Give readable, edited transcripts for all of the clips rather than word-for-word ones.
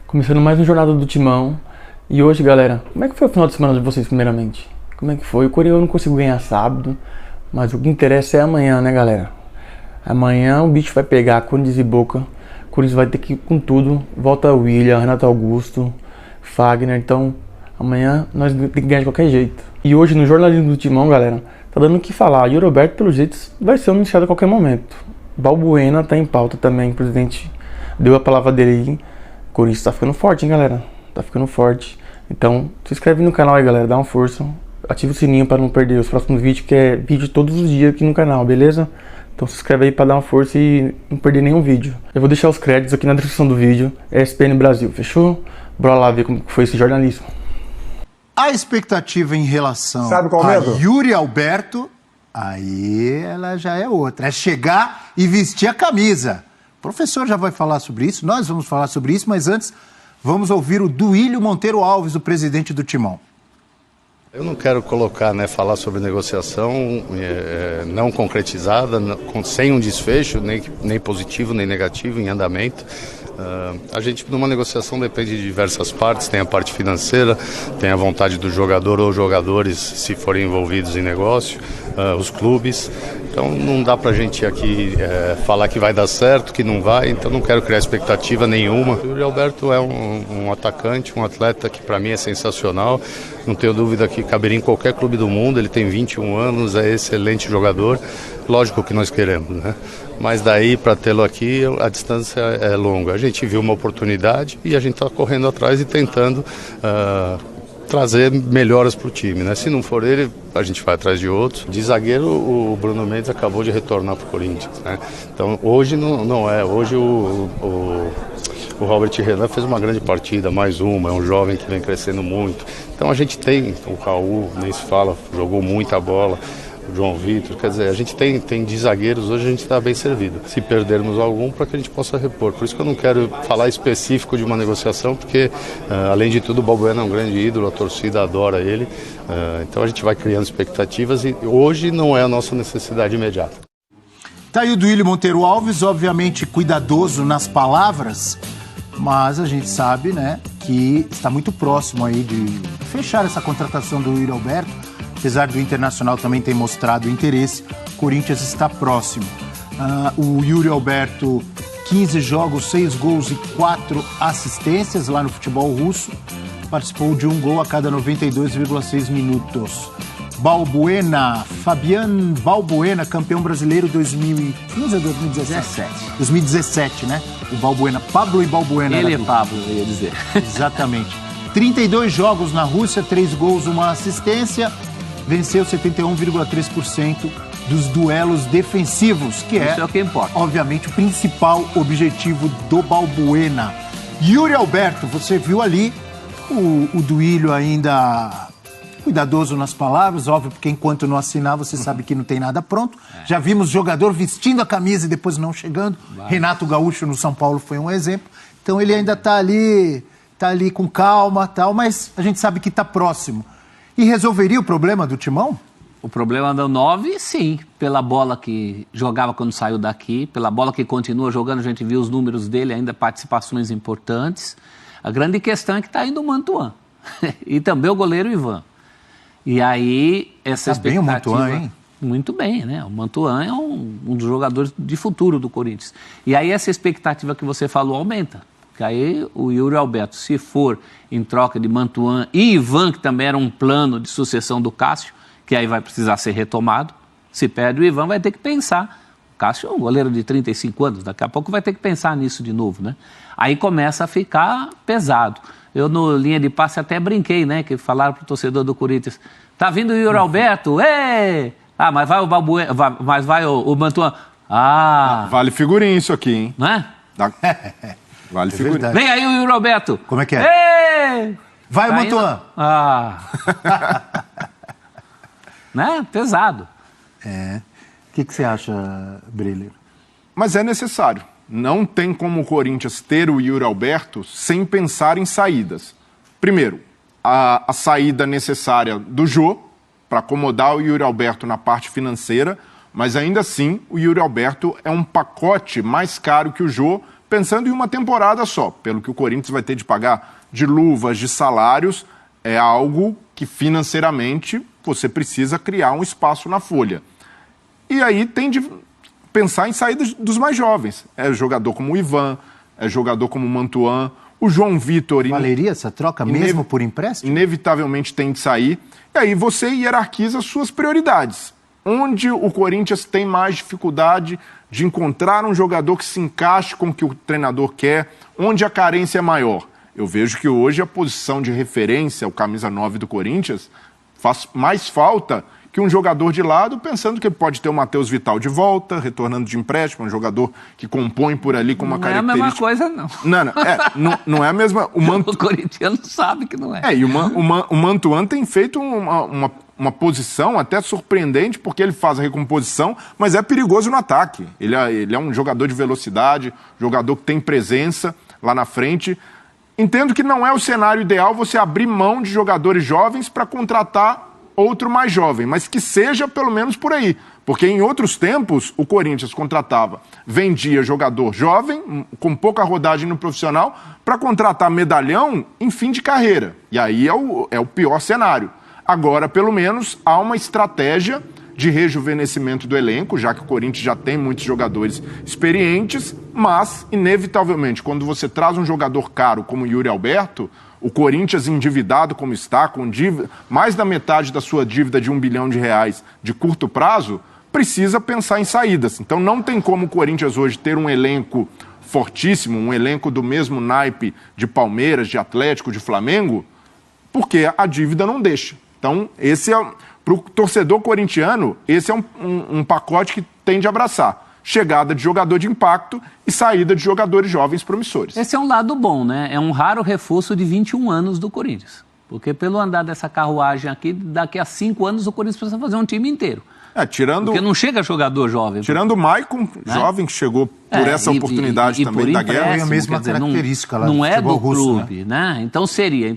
Começando mais uma jornada do Timão. E hoje, galera, como é que foi o final de semana de vocês, primeiramente? Como é que foi? O Corinthians não conseguiu ganhar sábado, mas o que interessa é amanhã, né, galera? Amanhã o bicho vai pegar Corinthians e Boca. O Corinthians vai ter que ir com tudo. Volta o William, Renato Augusto, Fagner. Então, amanhã nós temos que ganhar de qualquer jeito. E hoje, no jornalismo do Timão, galera, tá dando o que falar. E o Roberto, pelo jeito, vai ser anunciado a qualquer momento. Balbuena tá em pauta também, o presidente deu a palavra dele aí. O Corinthians tá ficando forte, hein, galera? Tá ficando forte. Então, se inscreve no canal aí, galera, dá uma força. Ativa o sininho para não perder os próximos vídeos, que é vídeo todos os dias aqui no canal, beleza? Então se inscreve aí para dar uma força e não perder nenhum vídeo. Eu vou deixar os créditos aqui na descrição do vídeo. ESPN Brasil, fechou? Bora lá ver como foi esse jornalismo. A expectativa em relação a Yuri Alberto, aí ela já é outra. É chegar e vestir a camisa. O professor já vai falar sobre isso, nós vamos falar sobre isso, mas antes vamos ouvir o Duílio Monteiro Alves, o presidente do Timão. Eu não quero colocar, falar sobre negociação não concretizada, sem um desfecho, nem positivo nem negativo, em andamento. A gente, numa negociação, depende de diversas partes, tem a parte financeira, tem a vontade do jogador ou jogadores, se forem envolvidos em negócio, os clubes. Então não dá pra gente aqui falar que vai dar certo, que não vai, então não quero criar expectativa nenhuma. O Yuri Alberto é um atacante, um atleta que para mim é sensacional, não tenho dúvida que caberia em qualquer clube do mundo, ele tem 21 anos, é excelente jogador, lógico que nós queremos, né? Mas daí para tê-lo aqui a distância é longa. A gente viu uma oportunidade e a gente está correndo atrás e tentando trazer melhoras para o time, né? Se não for ele, a gente vai atrás de outro. De zagueiro, o Bruno Mendes acabou de retornar para o Corinthians, né? Então hoje não é. Hoje o Robert Renan fez uma grande partida, mais uma, é um jovem que vem crescendo muito. Então a gente tem o Raul, nem se fala, jogou muita bola. O João Vitor, quer dizer, a gente tem de zagueiros, hoje a gente está bem servido. Se perdermos algum, para que a gente possa repor. Por isso que eu não quero falar específico de uma negociação, porque, além de tudo, o Balbuena é um grande ídolo, a torcida adora ele. Então a gente vai criando expectativas e hoje não é a nossa necessidade imediata. Tá aí o Duílio Monteiro Alves, obviamente cuidadoso nas palavras, mas a gente sabe, né, que está muito próximo aí de fechar essa contratação do Yuri Alberto. Apesar do Internacional também ter mostrado interesse, o Corinthians está próximo. O Yuri Alberto, 15 jogos, 6 gols e 4 assistências lá no futebol russo. Participou de um gol a cada 92,6 minutos. Balbuena, Fabian Balbuena, campeão brasileiro 2015 ou 2017? 2017, né? O Balbuena, Pablo e Balbuena. Ele é Pablo, eu ia dizer. Exatamente. 32 jogos na Rússia, 3 gols, 1 assistência. Venceu 71,3% dos duelos defensivos, que isso é o que importa. Obviamente, o principal objetivo do Balbuena. Yuri Alberto, você viu ali o Duílio ainda cuidadoso nas palavras, óbvio, porque enquanto não assinar, você sabe que não tem nada pronto. Já vimos jogador vestindo a camisa e depois não chegando. Renato Gaúcho no São Paulo foi um exemplo. Então ele ainda está ali com calma, tal, mas a gente sabe que está próximo. E resolveria o problema do Timão? O problema do 9, sim. Pela bola que jogava quando saiu daqui, pela bola que continua jogando, a gente viu os números dele, ainda participações importantes. A grande questão é que está indo o Mantuan. E também o goleiro Ivan. E aí, essa expectativa... bem o Mantuan, hein? Muito bem, né? O Mantuan é um dos jogadores de futuro do Corinthians. E aí, essa expectativa que você falou aumenta. Que aí o Yuri Alberto, se for em troca de Mantuan e Ivan, que também era um plano de sucessão do Cássio, que aí vai precisar ser retomado, se perde o Ivan, vai ter que pensar. O Cássio é um goleiro de 35 anos, daqui a pouco vai ter que pensar nisso de novo, né? Aí começa a ficar pesado. Eu, no linha de passe, até brinquei, né? Que falaram pro torcedor do Corinthians, tá vindo o Yuri Alberto? Ê! Ah, mas vai o Balbuena, mas vai o Mantuan. Vale figurinha isso aqui, hein? Não é? Vale figurinha. Vem aí o Yuri Alberto. Como é que é? Ei! Vai o Mantuan. Né? Pesado. O que você acha, Breler? Mas é necessário. Não tem como o Corinthians ter o Yuri Alberto sem pensar em saídas. Primeiro, a saída necessária do Jô, para acomodar o Yuri Alberto na parte financeira, mas ainda assim o Yuri Alberto é um pacote mais caro que o Jô pensando em uma temporada só, pelo que o Corinthians vai ter de pagar de luvas, de salários, é algo que financeiramente você precisa criar um espaço na folha. E aí tem de pensar em saídas dos mais jovens. É jogador como o Ivan, é jogador como o Mantuan, o João Vitor... Valeria essa troca mesmo por empréstimo? Inevitavelmente tem de sair. E aí você hierarquiza suas prioridades. Onde o Corinthians tem mais dificuldade de encontrar um jogador que se encaixe com o que o treinador quer, onde a carência é maior. Eu vejo que hoje a posição de referência, o camisa 9 do Corinthians, faz mais falta que um jogador de lado, pensando que pode ter o Matheus Vital de volta, retornando de empréstimo, um jogador que compõe por ali com uma característica... Não é a mesma coisa, não. Não é a mesma... O corintiano sabe que não é. E o Mantuan tem feito uma posição até surpreendente, porque ele faz a recomposição, mas é perigoso no ataque. Ele é um jogador de velocidade, jogador que tem presença lá na frente. Entendo que não é o cenário ideal você abrir mão de jogadores jovens para contratar outro mais jovem, mas que seja pelo menos por aí. Porque em outros tempos, o Corinthians contratava, vendia jogador jovem, com pouca rodagem no profissional, para contratar medalhão em fim de carreira. E aí é o pior cenário. Agora, pelo menos, há uma estratégia de rejuvenescimento do elenco, já que o Corinthians já tem muitos jogadores experientes, mas, inevitavelmente, quando você traz um jogador caro como o Yuri Alberto, o Corinthians endividado como está, com dívida, mais da metade da sua dívida de R$1 bilhão de curto prazo, precisa pensar em saídas. Então não tem como o Corinthians hoje ter um elenco fortíssimo, um elenco do mesmo naipe de Palmeiras, de Atlético, de Flamengo, porque a dívida não deixa. Então para o torcedor corintiano, esse é um pacote que tem de abraçar. Chegada de jogador de impacto e saída de jogadores jovens promissores. Esse é um lado bom, né? É um raro reforço de 21 anos do Corinthians. Porque pelo andar dessa carruagem aqui, daqui a 5 anos o Corinthians precisa fazer um time inteiro. Porque não chega jogador jovem. Tirando o Maicon, né? Jovem, que chegou por essa oportunidade também da guerra. É a mesma característica lá não é do russo, clube, né? Então seria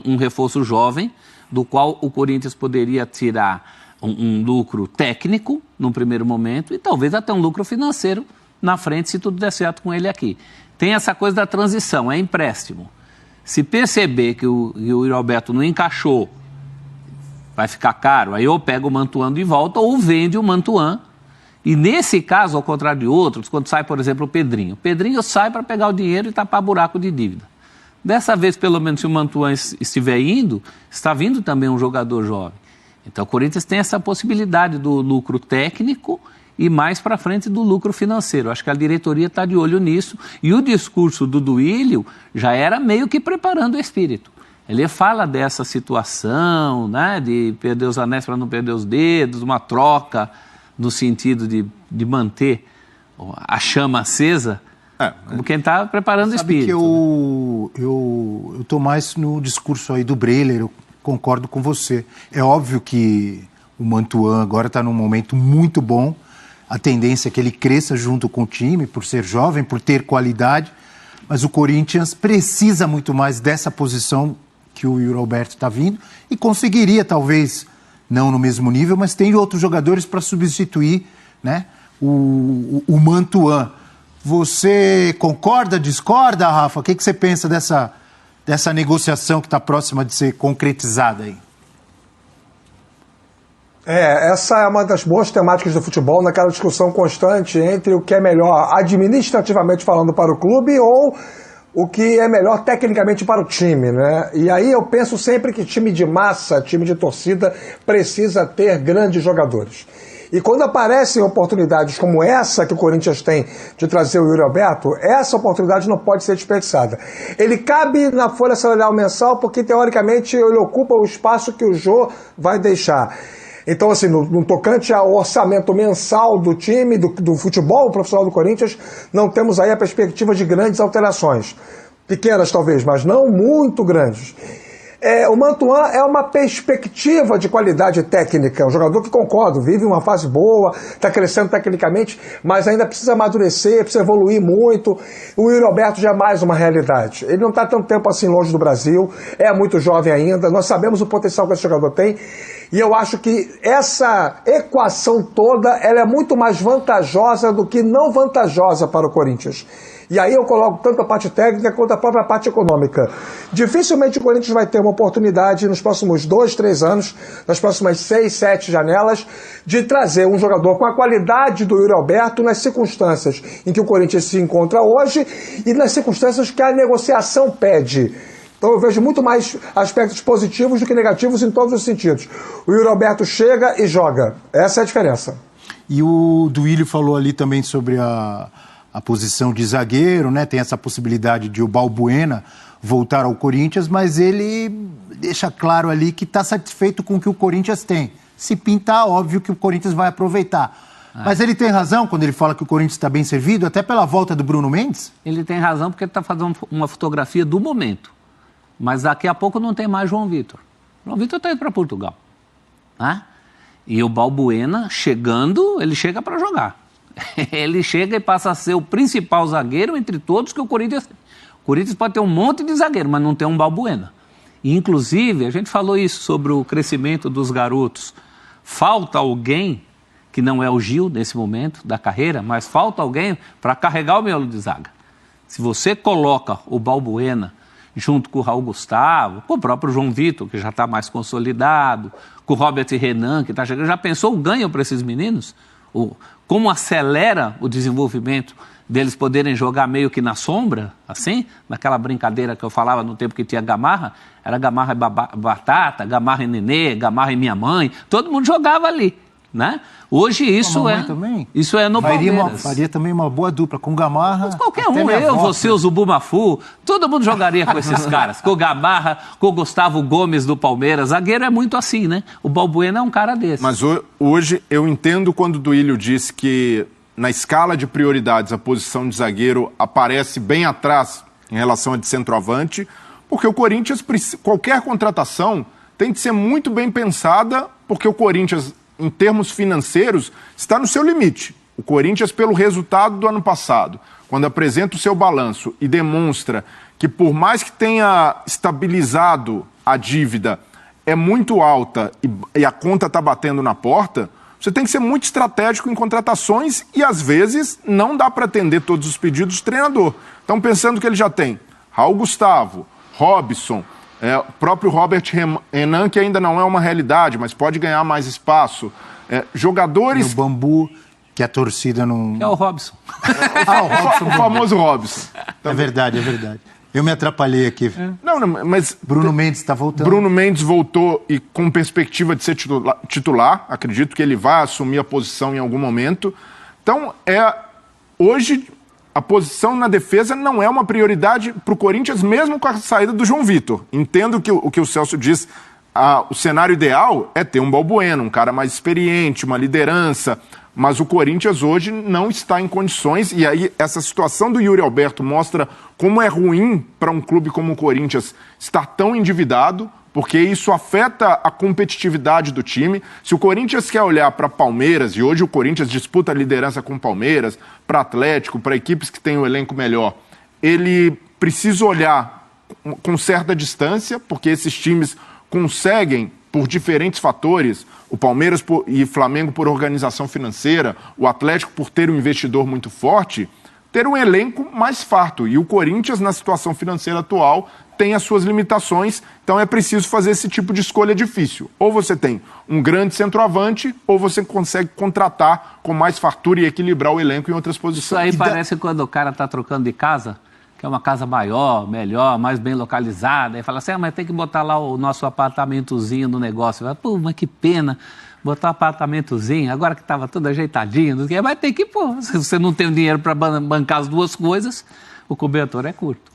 um reforço jovem, do qual o Corinthians poderia tirar um lucro técnico no primeiro momento e talvez até um lucro financeiro na frente, se tudo der certo com ele aqui. Tem essa coisa da transição, é empréstimo. Se perceber que o Yuri Alberto não encaixou, vai ficar caro, aí ou pega o Mantuan de volta ou vende o Mantuan. E nesse caso, ao contrário de outros, quando sai, por exemplo, o Pedrinho sai para pegar o dinheiro e tapar buraco de dívida. Dessa vez, pelo menos, se o Mantuan estiver indo, está vindo também um jogador jovem. Então, o Corinthians tem essa possibilidade do lucro técnico e mais para frente do lucro financeiro. Acho que a diretoria está de olho nisso. E o discurso do Duílio já era meio que preparando o espírito. Ele fala dessa situação, né, de perder os anéis para não perder os dedos, uma troca no sentido de manter a chama acesa, como quem está preparando o espírito. Sabe que eu estou mais no discurso aí do Breler, eu concordo com você. É óbvio que o Mantuan agora está num momento muito bom, a tendência é que ele cresça junto com o time, por ser jovem, por ter qualidade, mas o Corinthians precisa muito mais dessa posição que o Yuri Alberto está vindo e conseguiria, talvez, não no mesmo nível, mas tem outros jogadores para substituir, né, o Mantuan. Você concorda, discorda, Rafa? O que você pensa dessa negociação que está próxima de ser concretizada aí? Essa é uma das boas temáticas do futebol, naquela discussão constante entre o que é melhor administrativamente falando para o clube ou o que é melhor tecnicamente para o time, né? E aí eu penso sempre que time de massa, time de torcida, precisa ter grandes jogadores. E quando aparecem oportunidades como essa que o Corinthians tem de trazer o Yuri Alberto, essa oportunidade não pode ser desperdiçada. Ele cabe na folha salarial mensal porque, teoricamente, ele ocupa o espaço que o Jô vai deixar. Então, assim, no tocante ao orçamento mensal do time, do futebol profissional do Corinthians, não temos aí a perspectiva de grandes alterações. Pequenas, talvez, mas não muito grandes. O Mantuan é uma perspectiva de qualidade técnica, um jogador que, concordo, vive uma fase boa, está crescendo tecnicamente, mas ainda precisa amadurecer, precisa evoluir muito. O Yuri Alberto já é mais uma realidade. Ele não está tanto tempo assim longe do Brasil, é muito jovem ainda, nós sabemos o potencial que esse jogador tem, E eu acho que essa equação toda ela é muito mais vantajosa do que não vantajosa para o Corinthians. E aí eu coloco tanto a parte técnica quanto a própria parte econômica. Dificilmente o Corinthians vai ter uma oportunidade nos próximos 2, 3 anos, nas próximas 6, 7 janelas, de trazer um jogador com a qualidade do Yuri Alberto nas circunstâncias em que o Corinthians se encontra hoje e nas circunstâncias que a negociação pede. Então eu vejo muito mais aspectos positivos do que negativos em todos os sentidos. O Yuri Alberto chega e joga. Essa é a diferença. E o Duílio falou ali também sobre a posição de zagueiro, né? Tem essa possibilidade de o Balbuena voltar ao Corinthians, mas ele deixa claro ali que está satisfeito com o que o Corinthians tem. Se pintar, óbvio que o Corinthians vai aproveitar. Mas ele tem razão quando ele fala que o Corinthians está bem servido, até pela volta do Bruno Mendes? Ele tem razão porque ele está fazendo uma fotografia do momento. Mas daqui a pouco não tem mais João Vitor. João Vitor está indo para Portugal. Né? E o Balbuena, chegando, ele chega para jogar. Ele chega e passa a ser o principal zagueiro entre todos que o Corinthians tem. O Corinthians pode ter um monte de zagueiro, mas não tem um Balbuena. E, inclusive, a gente falou isso sobre o crescimento dos garotos. Falta alguém, que não é o Gil nesse momento da carreira, mas falta alguém para carregar o miolo de zaga. Se você coloca o Balbuena junto com o Raul Gustavo, com o próprio João Vitor, que já está mais consolidado, com o Robert Renan, que está chegando, já pensou o ganho para esses meninos? Como acelera o desenvolvimento deles poderem jogar meio que na sombra, assim, naquela brincadeira que eu falava no tempo que tinha Gamarra, era Gamarra e Batata, Gamarra e Nenê, Gamarra e Minha Mãe, todo mundo jogava ali, né? Hoje isso é no Palmeiras. Faria também uma boa dupla com o Gamarra. Mas qualquer um, você, o Zubumafu, todo mundo jogaria com esses caras, com o Gamarra, com o Gustavo Gomes do Palmeiras. Zagueiro é muito assim, né? O Balbuena é um cara desse. Mas hoje eu entendo quando o Duílio disse que na escala de prioridades a posição de zagueiro aparece bem atrás em relação a de centroavante, porque o Corinthians, qualquer contratação tem de ser muito bem pensada, porque o Corinthians, em termos financeiros, está no seu limite. O Corinthians, pelo resultado do ano passado, quando apresenta o seu balanço e demonstra que, por mais que tenha estabilizado a dívida, é muito alta e a conta está batendo na porta, você tem que ser muito estratégico em contratações e, às vezes, não dá para atender todos os pedidos do treinador. Então, pensando que ele já tem Raul Gustavo, Robson, o próprio Robert Renan, que ainda não é uma realidade, mas pode ganhar mais espaço. Jogadores... E o Bambu, que a torcida não... É o Robson. O famoso Robson. É verdade, é verdade. Eu me atrapalhei aqui. Não, mas... Bruno Mendes está voltando. Bruno Mendes voltou e com perspectiva de ser titular. Acredito que ele vai assumir a posição em algum momento. Então, hoje... A posição na defesa não é uma prioridade para o Corinthians, mesmo com a saída do João Vitor. Entendo que o que o Celso diz, o cenário ideal é ter um Balbuena, um cara mais experiente, uma liderança, mas o Corinthians hoje não está em condições, e aí essa situação do Yuri Alberto mostra como é ruim para um clube como o Corinthians estar tão endividado, porque isso afeta a competitividade do time. Se o Corinthians quer olhar para Palmeiras, e hoje o Corinthians disputa a liderança com Palmeiras, para Atlético, para equipes que têm um elenco melhor, ele precisa olhar com certa distância, porque esses times conseguem, por diferentes fatores, o Palmeiras e Flamengo por organização financeira, o Atlético por ter um investidor muito forte, ter um elenco mais farto. E o Corinthians, na situação financeira atual, tem as suas limitações, então é preciso fazer esse tipo de escolha difícil. Ou você tem um grande centroavante, ou você consegue contratar com mais fartura e equilibrar o elenco em outras posições. Isso aí parece quando o cara está trocando de casa, que é uma casa maior, melhor, mais bem localizada, e fala assim, mas tem que botar lá o nosso apartamentozinho no negócio. Pô, mas que pena botar um apartamentozinho, agora que estava tudo ajeitadinho, mas tem que, pô, se você não tem dinheiro para bancar as duas coisas, o cobertor é curto.